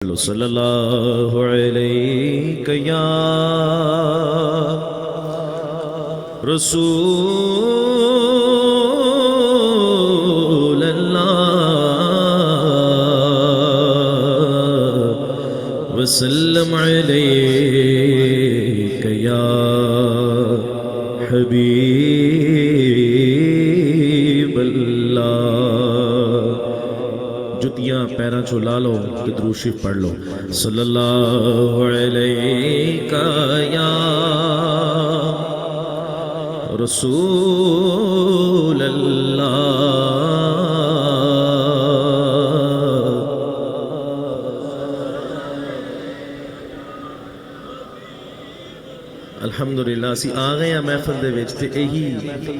صلی اللہ علیہ یا رسول اللہ وسلم علیک یا حبیب اللہ۔ جتیاں پیراں چو لا لو تو درود شریف پڑھ لو۔ صلی اللہ علیہ یا رسول اللہ۔ الحمدللہ اسی آ گئے ہیں محفل دے وچ تے یہی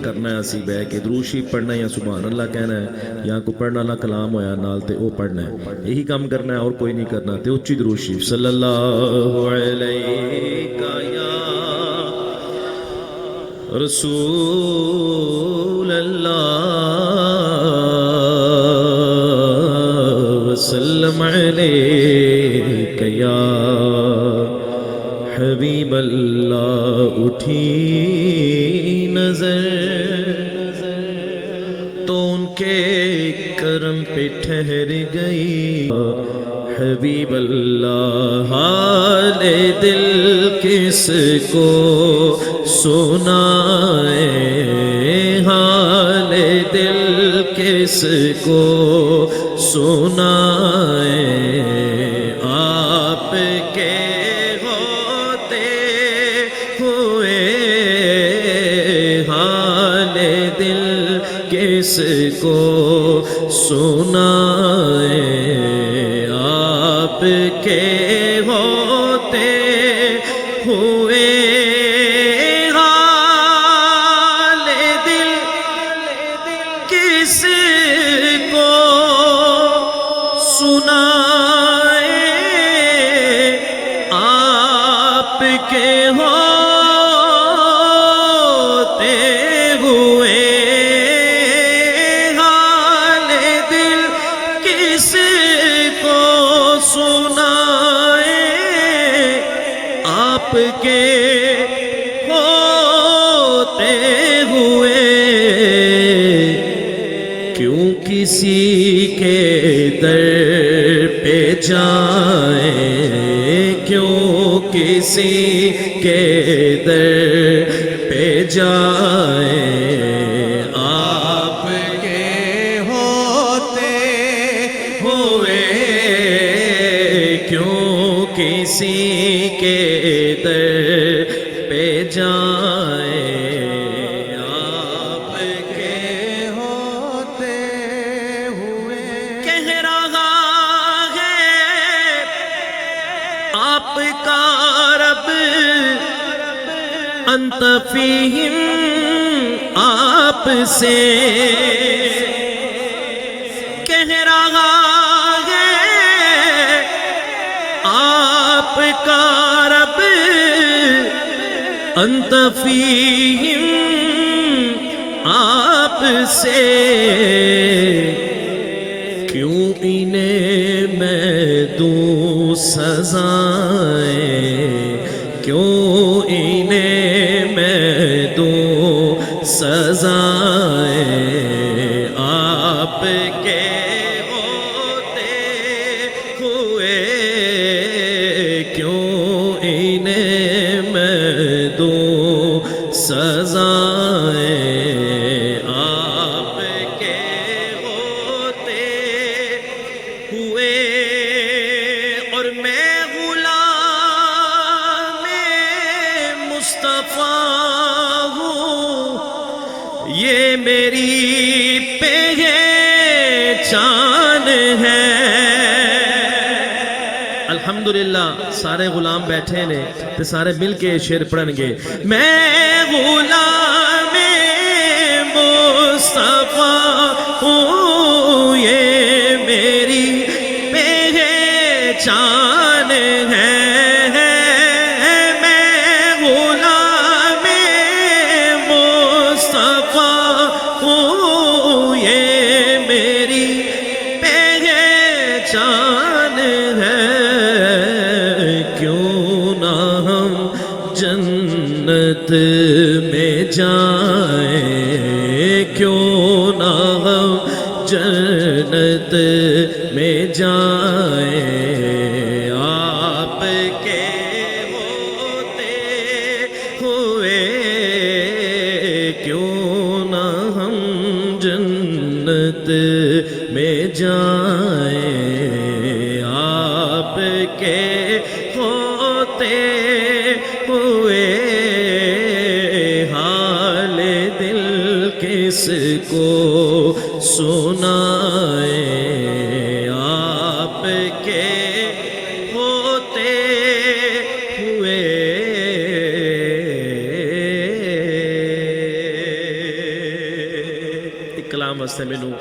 کرنا ہے، اسی بہ کے درود شریف پڑھنا ہے یا سبحان اللہ کہنا ہے یا کوئی پڑھنا والا کلام ہویا نال تے او پڑھنا ہے، یہی کام کرنا ہے اور کوئی نہیں کرنا۔ تے اچھی درود شریف صلی اللہ علیہ یا رسول اللہ وسلم علیک یا حبیب اللہ۔ اٹھی نظر تو ان کے کرم پہ ٹھہر گئی، حبیب اللہ۔ حال دل کس کو سنائے، حال دل کس کو سنائے، آپ کے کس کو سنائے، آپ کے ہوتے ہوئے حال دل کس کو سنائے، آپ کے ہوتے ہوئے آپ کے ہوتے ہوئے کیوں کسی کے در پہ جائیں، کیوں کسی کے در پہ جائیں، آپ کے ہوتے ہوئے کیوں کسی کے در پہ جائیں، آپ کے ہوتے ہوئے کہہ رہا ہے آپ کا رب انت فیہم، آپ سے کہہ رہا آپ کا رب انت فیہم، آپ سے کیوں انہیں میں دوں سزائیں، کیوں انہیں میں دوں سزائیں، آپ کے ہوتے ہوئے کیوں انہیں میں دوں سزائیں، آپ کے ہوتے ہوئے اور میں غلام مصطفیٰ ہوں، یہ میری پہچان ہے۔ الحمدللہ سارے غلام بیٹھے نے تے سارے مل کے شعر پڑھن گے۔ میں غلام مصطفیٰ ہوں، یہ میری پہچان ہے، میں غلام مصطفیٰ ہوں، یہ میری پہچان ہے۔ میں جائیں کیوں نہ ہم جنت میں جائیں آپ کے ہوتے ہوئے کیوں نہ ہم جنت میں جائیں آپ کے ہوتے ہوئے حال دل کس کو سنائیں آپ کے ہوتے ہوئے ایک کلام واسطے مینوں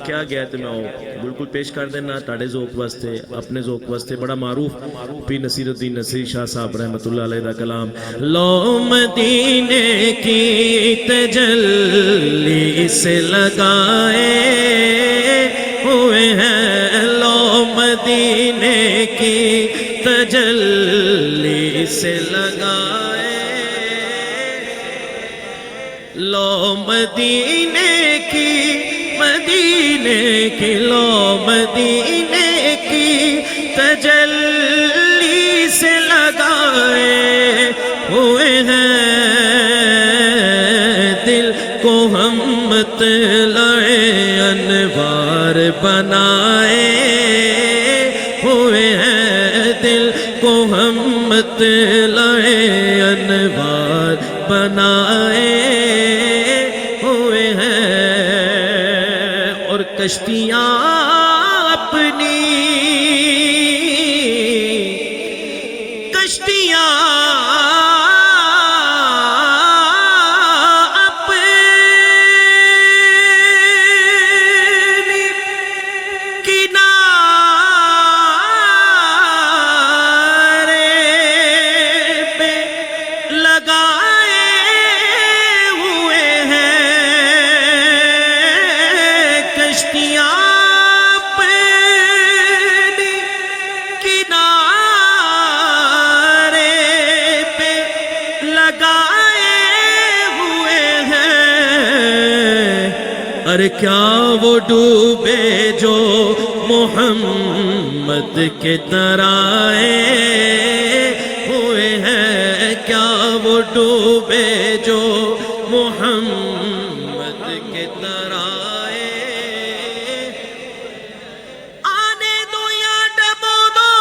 کیا گیا تے میں بالکل پیش کر دینا تاڑے ذوق واسطے اپنے ذوق واسطے بڑا معروف پی نصیر الدین نصری شاہ صاحب رحمۃ اللہ علیہ دا کلام لو مدینے کی تجلی سے لگائے ہوئے ہیں لو مدینے کی تجلی سے لگائے لو مدینے کی لو مدینے کی تجلی سے لگائے ہوئے ہیں دل کو ہم مطلع انوار بنائے ہوئے ہیں دل کو ہم مطلع انوار بنائے ہوئے ہیں اور کشتیاں اپنی کشتیاں اپنی کنارے پہ لگائے ہوئے ہیں کشتیاں اپنی کنارے پہ لگائے ہوئے ہیں ارے کیا وہ ڈوبے جو محمد کے ترائے ہوئے ہیں کیا وہ ڈوبے جو محمد کے ترائے آنے دو یا ڈبو دو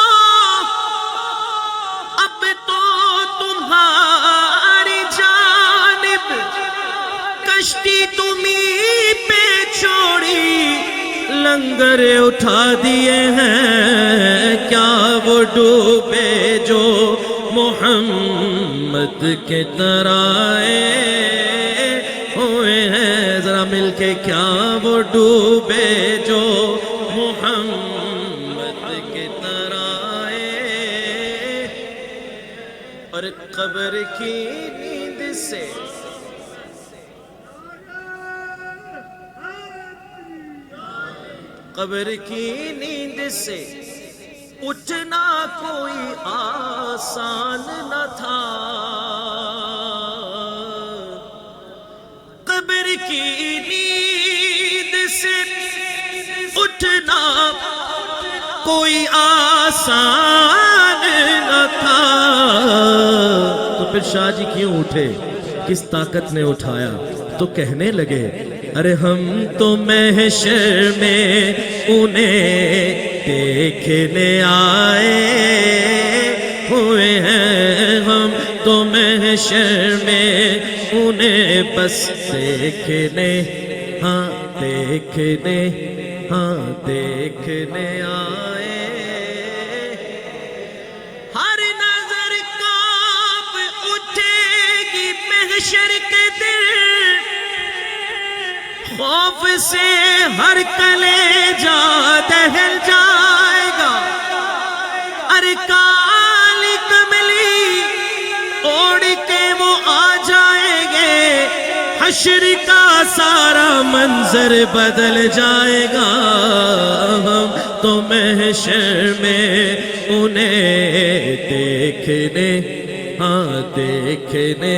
اب تو تمہاری جانب کشتی تمہیں پہ چھوڑی لنگر اٹھا دیے ہیں کیا وہ ڈوبے جو محمد کے ترائے ہوئے ہیں ذرا مل کے کیا وہ ڈوبے جو محمد کے ترائے اور قبر کی نیند سے قبر کی نیند سے اٹھنا کوئی آسان نہ تھا قبر کی نیند سے اٹھنا کوئی آسان نہ تھا تو پھر شاہ جی کیوں اٹھے کس طاقت نے اٹھایا تو کہنے لگے ارے ہم تو محشر میں انہیں دیکھنے آئے ہوئے ہیں ہم تو محشر میں انہیں بس دیکھنے دیکھنے آئے ہر نظر کانپ اٹھے گی محشر کے دل خوف سے ہر کلیجہ دہل جائے گا ارے کالی کملی اوڑھ کے وہ آ جائیں گے حشر کا سارا منظر بدل جائے گا ہم تو محشر میں انہیں ہاں دیکھنے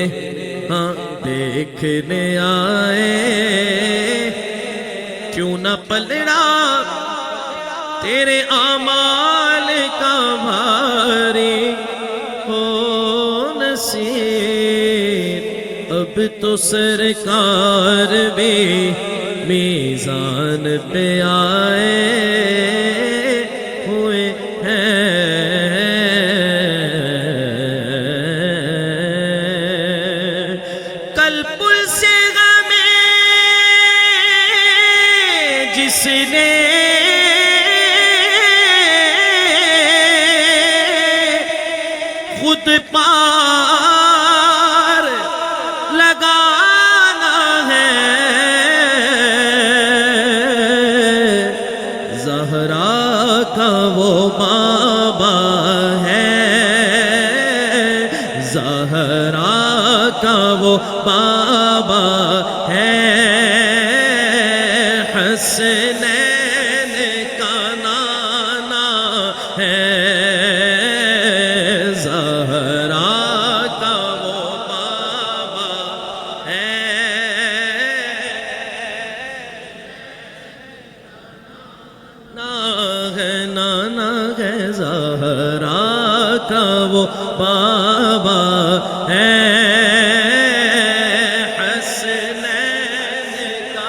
آئے کیوں نہ پلڑا تیرے اعمال کا بھاری ہو نصیب اب تو سرکار بھی میزان پہ آئے ہوئے ہیں کل پل سے غمیں جس نے خود پار لگانا ہے زہرا کا وہ بابا ہے زہرا کا وہ بابا ہے حسنین کا نانا ہے زہرا کا وہ بابا ہے حسنین کا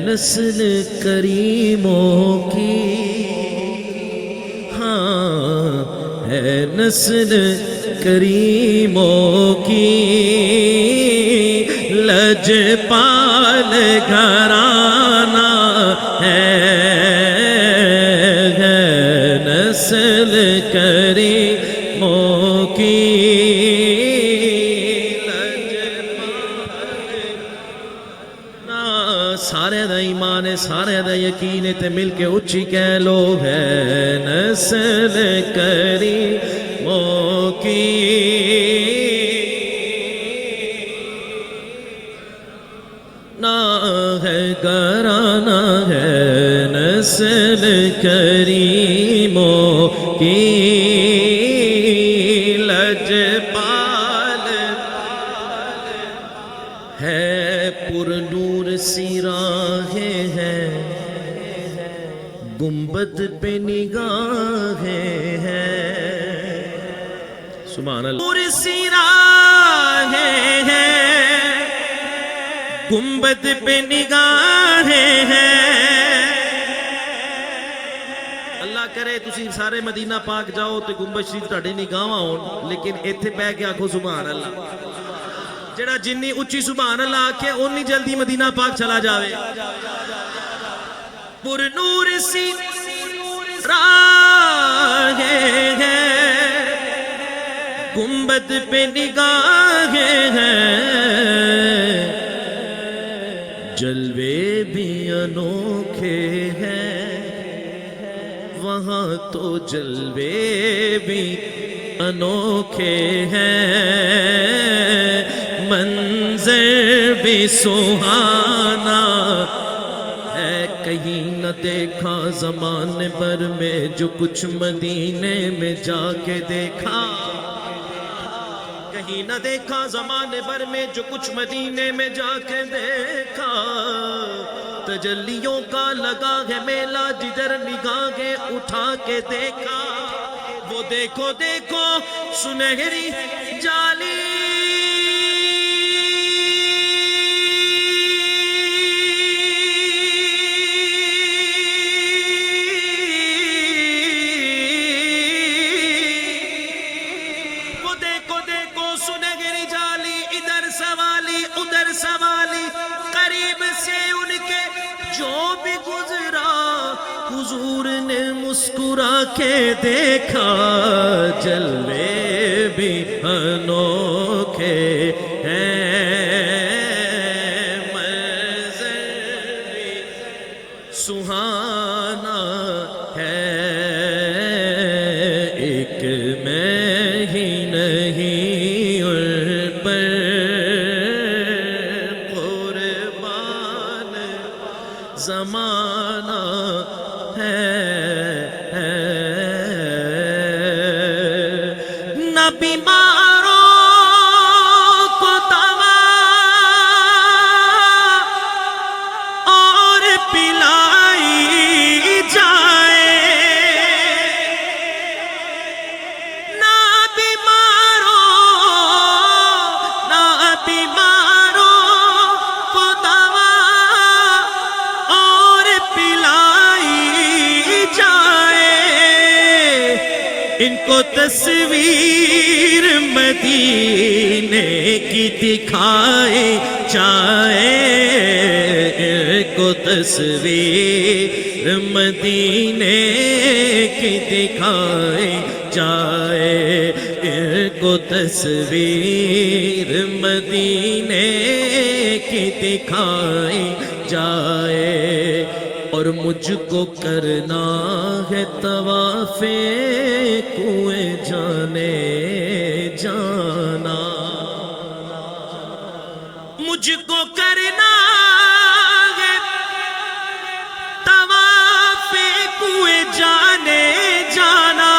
نسل کریموں کی ہاں ہے نسل کریموں کی لجپال گھرانہ ہے نسل کریموں کی سارے دا ایمان ہے سارے دا یقین ہے تے مل کے اچھی کہہ لو ہے نسل کریموں کی نہ ہے گھرانہ ہے نسل کریموں کی لجپال ہے پر نور سی راہیں ہیں گنبد پہ نگاہیں ہیں سبحان اللہ نور سی راہیں ہیں گنبد پہ نگاہیں ہیں اللہ کرے تسی سارے مدینہ پاک جاؤ تے گنبد شریف تہاڈی نگاہاں ہون لیکن ایتھے بیٹھ کے آکھو سبحان اللہ جڑا جنی اچھی سبحان اللہ آکھے اونی جلدی مدینہ پاک چلا جاوے پر نور سی راہیں ہیں گنبد پہ نگاہیں ہیں جلوے بھی انوکھے ہیں وہاں تو جلوے بھی انوکھے ہیں منظر بھی سہانا ہے کہیں نہ دیکھا زمانے بھر میں جو کچھ مدینے میں جا کے دیکھا کہیں نہ دیکھا زمانے بھر میں جو کچھ مدینے میں جا کے دیکھا تجلیوں کا لگا ہے میلہ جدھر نگاہیں اٹھا کے دیکھا وہ دیکھو دیکھو سنہری جالی گزرا حضور نے مسکرا کے دیکھا جلوے بھی انوکھے ہیں منظر بھی سہانا ہے ایک میں ہی نہیں ان پر قربان زمانہ نہ بیماروں کو دوا اور پلائی جائے نہ بیماروں کو دوا اور پلائی جائے ان کو تصویر مدینے کی دکھائی جائے ان کو تصویر مدینے کی دکھائی جائے ان کو تصویر مدینے کی دکھائی جائے اور مجھ کو کرنا ہے طواف کوئے جانے جانا مجھ کو کرنا ہے طواف کوئے جانے جانا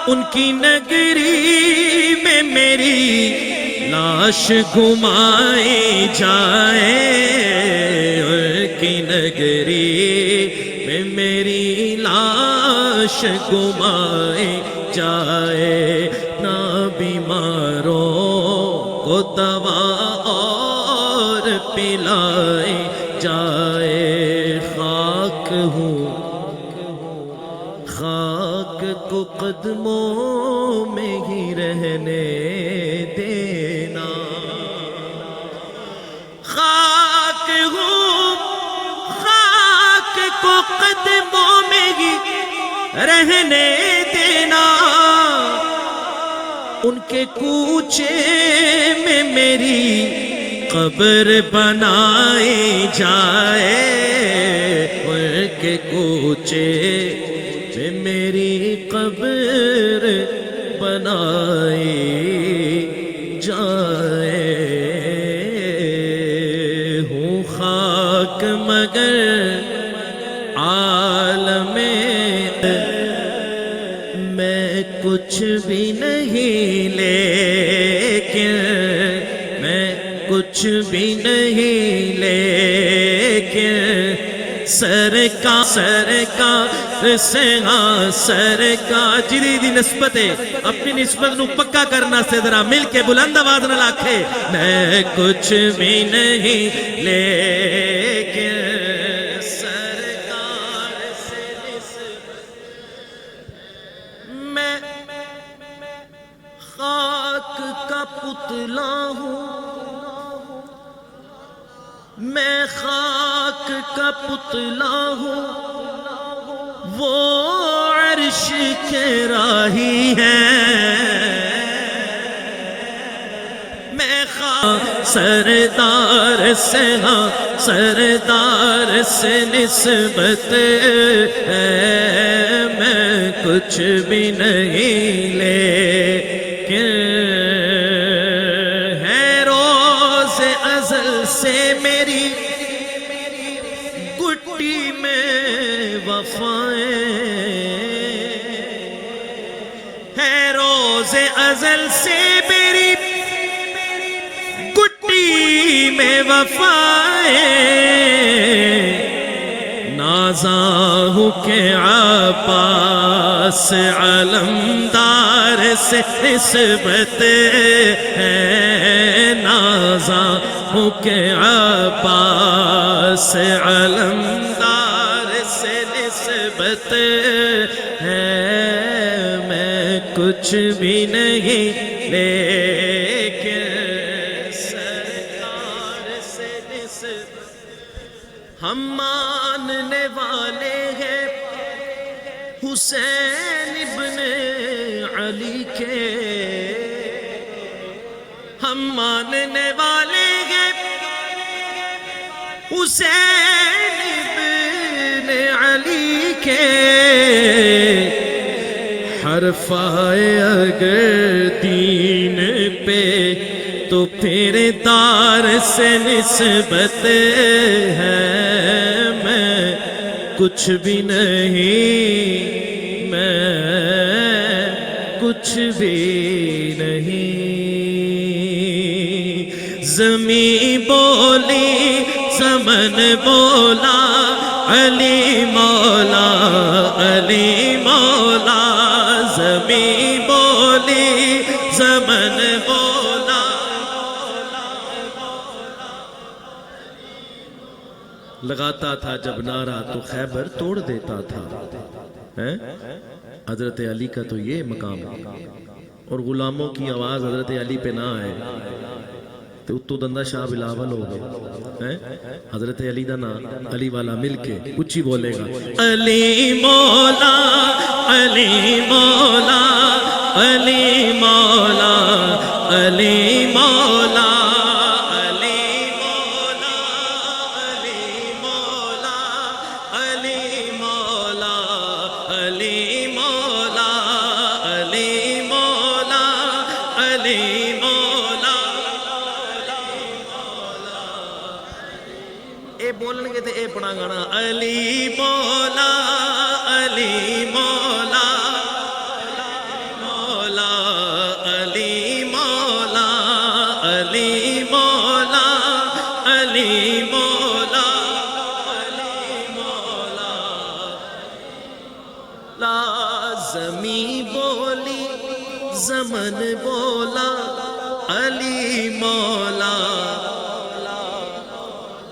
ان کی نگری میں میری لاش گھمائی جائے کی نگری میں میری لاش گھمائی جائے نہ بیماروں کو دوا اور پلائی جائے خاک ہوں خاک کو قدموں میں ہی رہنے دینا خاک ہوں کو قدموں میں ہی رہنے دینا ان کے کوچے میں میری قبر بنائی جائے ان کے کوچے میں میری قبر بنائی جائے ہوں خاک مگر عالم میں کچھ بھی نہیں لیکن میں کچھ بھی نہیں لیکن سرکار جری دی نسبت ہے اپنی نسبت نو پکا کرنا سے ذرا مل کے بلند آواز نہ لاکھے میں کچھ بھی نہیں لیکن خاک کا پتلا ہوں میں خاک کا پتلا ہوں وہ عرش کے راہی ہے میں سردار سے ہاں سردار سے نسبت ہے میں کچھ بھی نہیں لیکن ہے روز ازل سے میری گٹی میں وفائیں ہے روز ازل سے میری گٹی میں وفائیں نازاں ہوں کہ عباس علمدار سے نسبت ہے نازاں ہوں کہ عباس علمدار سے نسبت ہے میں کچھ بھی نہیں لیکن سرکار سے نسبت ہم ماننے والے ہیں حسین ابن علی کے، ہم ماننے والے ہیں حسین ابن علی کے، حرف آئے اگر دین پہ تو پھر دار سے نسبت ہے، میں کچھ بھی نہیں، میں کچھ بھی نہیں۔ زمین بولی زمن بولا علی مولا علی مولا، زمین بولی زمن بولا۔ لگاتا تھا جب نعرہ تو خیبر توڑ دیتا تھا، حضرت علی کا تو یہ مقام ہے، اور غلاموں کی آواز حضرت علی پہ نہ آئے تو اتو دندہ شاہ بلاول ہو گئے۔ حضرت علی دا نام علی والا مل کے اچھی بولے گا، علی مولا علی مولا علی مولا علی مولا علی مولا علی مولا علی مولا علی مولا علی مولا علی مولا۔ اے بولن گے تے اے پڑھا گانا، علی مولا علی مولا مولا علی مولا علی مولا علی مولا علی مولا۔ لازمی بولی زمن بولا علی مولا،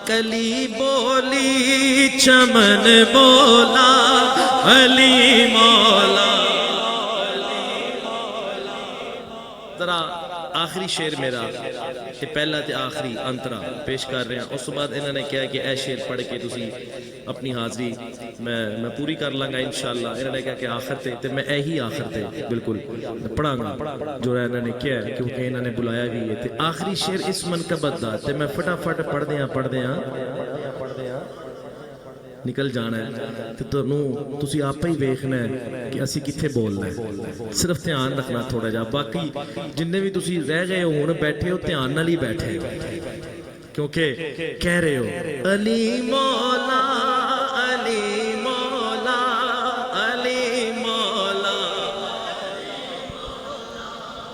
کلی بولی چمن بولا علی مولا۔ ذرا آخری شعر میرا کہ پہلا تے آخری انترا پیش کر رہے ہیں، اس کے بعد انہوں نے کہا کہ اے شعر پڑھ کے تسی اپنی حاضری میں پوری کر لوں گا انشاءاللہ۔ انہوں نے کہا کہ آخر تے میں ہی آخر تے بالکل پڑھاں گا جو انہوں نے کیا ہے، کیونکہ انہوں نے بلایا بھی ہے۔ تے آخری شعر اس منقبت دا تے میں فٹافٹ پڑھ دیاں نکل جانا ہے، تے تسی آپ ہی ویکھنا ہے کہ اسی کتھے بولنا ہے، صرف دھیان رکھنا تھوڑا جا۔ باقی جننے بھی تسی رہ گئے ہو ہن بیٹھے ہو دھیان نال ہی بیٹھے کیونکہ کہہ رہے ہو علی مولا علی مولا علی مولا۔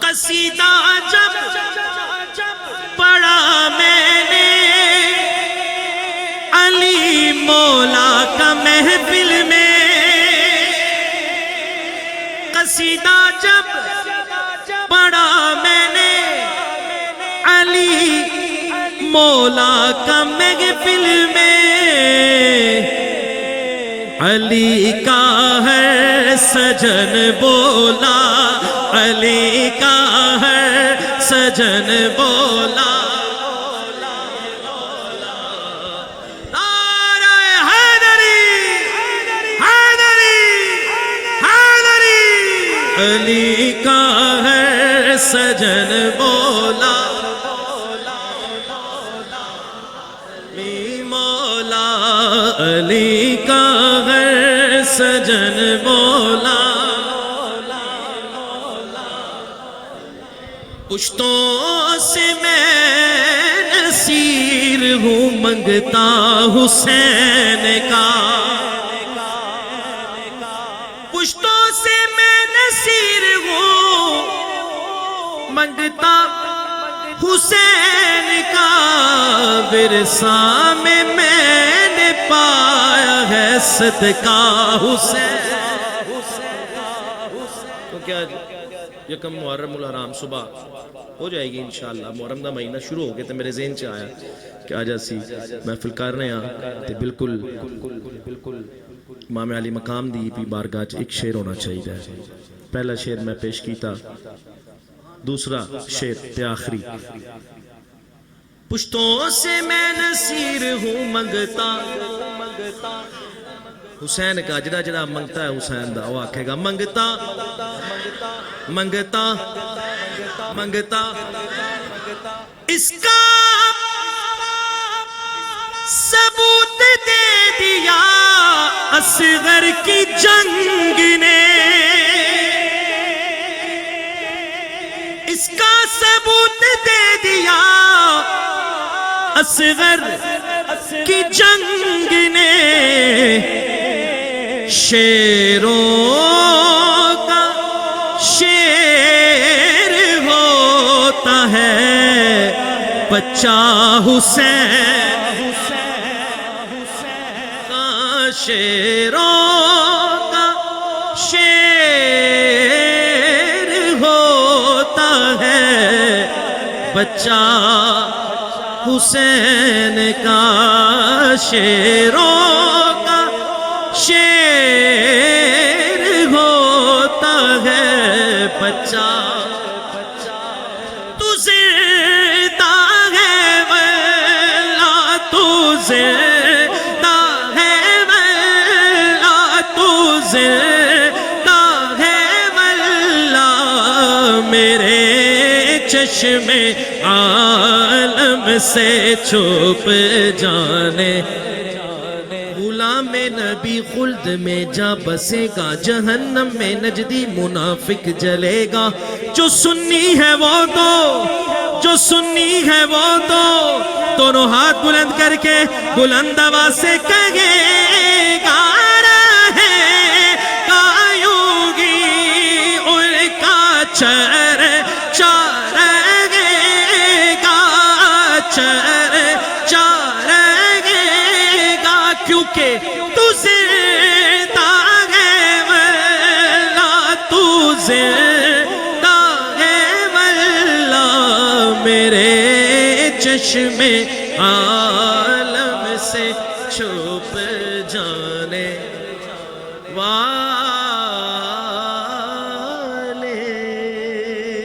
قصیدہ جب پڑھا میں نے علی مولا کا محفل میں، قصیدہ جب پڑھا میں نے علی مولا کا محفل میں، علی کا ہے سجن بولا علی کا ہے سجن بولا۔ علی کا ہے سجن بولا علی مولا علی کا ہے سجن بولا۔ پشتوں سے میں نصیر ہوں منگتا حسین کا، پشتوں سے میں نصیر ہوں منگتا حسین کا، ورثہ میں نے پایا ہے صدقہ حسین۔ تو کیا یکم محرم الحرام صبح ہو جائے گی انشاءاللہ، محرم دا مہینہ شروع ہو گیا تو میرے ذہن چ آیا کہ آج اسی محفل کر رہے ہیں تے بالکل امام علی مقام دی پی بارگاہ ایک شعر ہونا چاہیے۔ پہلا شعر میں پیش کیتا، دوسرا شعر تے آخری پشتوں سے میں نصیر ہوں منگتا. حسین کا جڑا جڑا منگتا ہے حسین دا وہ آکھے گا منگتا منگتا منگتا. اس کا ثبوت دے دیا اصغر کی جنگ نے. اس کا ثبوت دے دیا اصغر کی جنگ نے. شیروں کا شیر ہوتا ہے بچہ حسین کا. شیروں کا شیر ہوتا ہے بچہ حسین کا. شیروں کا شیر ہوتا ہے بچہ. تو زندہ ہے واللہ تو زندہ ہے واللہ تو زندہ ہے واللہ. میرے چشم عالم سے چھپ جانے. غلام نبی خلد میں جا بسے گا جہنم میں نجدی منافق جلے گا. جو سنی ہے وہ دو جو سنی ہے وہ دو دونوں ہاتھ بلند کر کے بلند آواز سے کہے گا رہے گا یوں گی ان کا چرچا رہے گا چرچا رہے گا. کیونکہ تو زندہ ہے واللہ تو زندہ ہے واللہ. میرے چشم عالم سے چھپ جانے. واہ